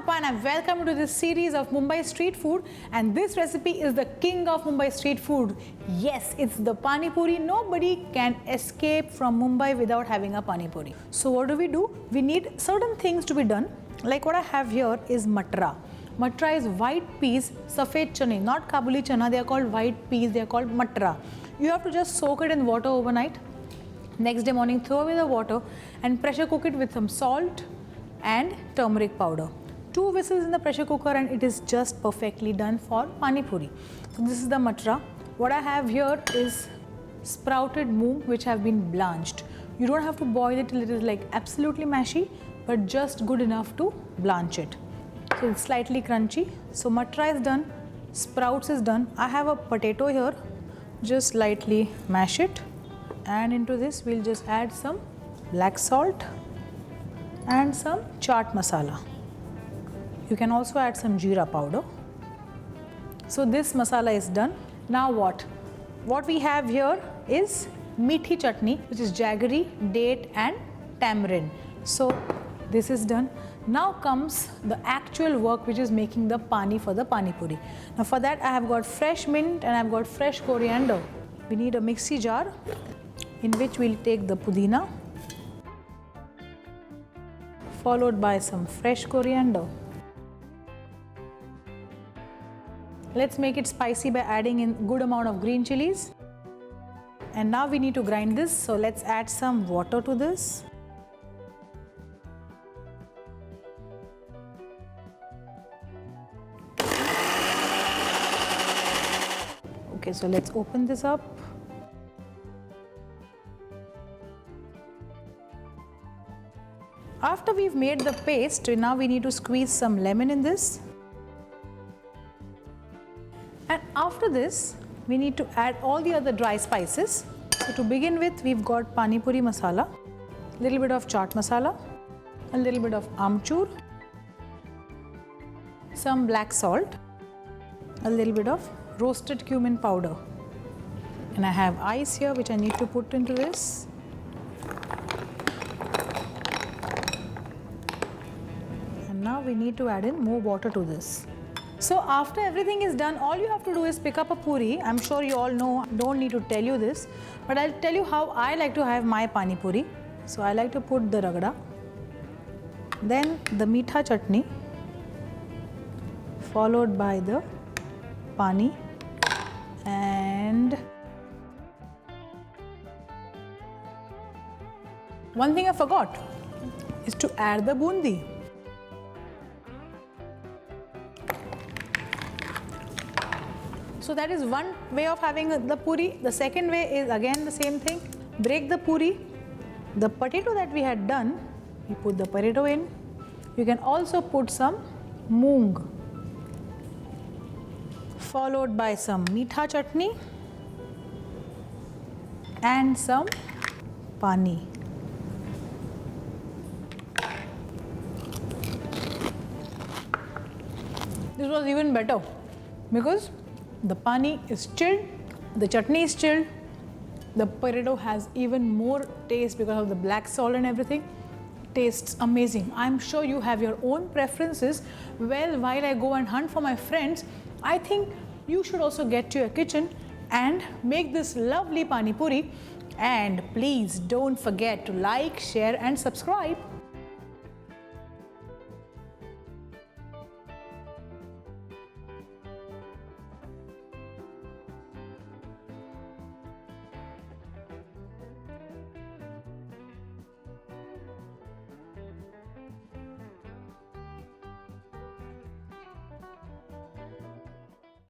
Rupa and welcome to this series of Mumbai street food, and this recipe is the king of Mumbai street food. Yes, it's the Pani Puri. Nobody can escape from Mumbai without having a Pani Puri. So what do? We need certain things to be done. Like what I have here is matra. Matra is white peas, safed chane, not Kabuli chana. They are called white peas. They are called matra. You have to just soak it in water overnight. Next day morning, throw away the water and pressure cook it with some salt and turmeric powder. 2 whistles in the pressure cooker and it is just perfectly done for Pani Puri. So this is the matra. What I have here is sprouted moong which have been blanched. You don't have to boil it till it is like absolutely mashy, but just good enough to blanch it. So it's slightly crunchy. So matra is done, sprouts is done. I have a potato here. Just lightly mash it, and into this we'll just add some black salt and some chaat masala. You can also add some jeera powder. So this masala is done. Now what? What we have here is meathi chutney, which is jaggery, date and tamarind. So this is done. Now comes the actual work, which is making the pani for the Pani Puri. Now for that I have got fresh mint and I have got fresh coriander. We need a mixie jar in which we'll take the pudina, followed by some fresh coriander. Let's make it spicy by adding in good amount of green chillies. And now we need to grind this, so let's add some water to this. Okay, so let's open this up. After we've made the paste, now we need to squeeze some lemon in this. And after this, we need to add all the other dry spices. So to begin with, we've got Pani Puri masala, a little bit of chaat masala, a little bit of amchur, some black salt, a little bit of roasted cumin powder. And I have ice here which I need to put into this. Now we need to add in more water to this. So after everything is done, all you have to do is pick up a puri. I'm sure you all know, don't need to tell you this, but I'll tell you how I like to have my Pani Puri. So I like to put the ragda, then the meetha chutney, followed by the pani, and one thing I forgot is to add the boondi. So that is one way of having the puri. The second way is again the same thing. Break the puri. The potato that we had done, you put the potato in. You can also put some moong, followed by some meetha chutney and some pani. This was even better because the pani is chilled, the chutney is chilled, the potato has even more taste because of the black salt and everything. Tastes amazing. I'm sure you have your own preferences. Well, while I go and hunt for my friends, I think you should also get to your kitchen and make this lovely Pani Puri. And please don't forget to like, share and subscribe.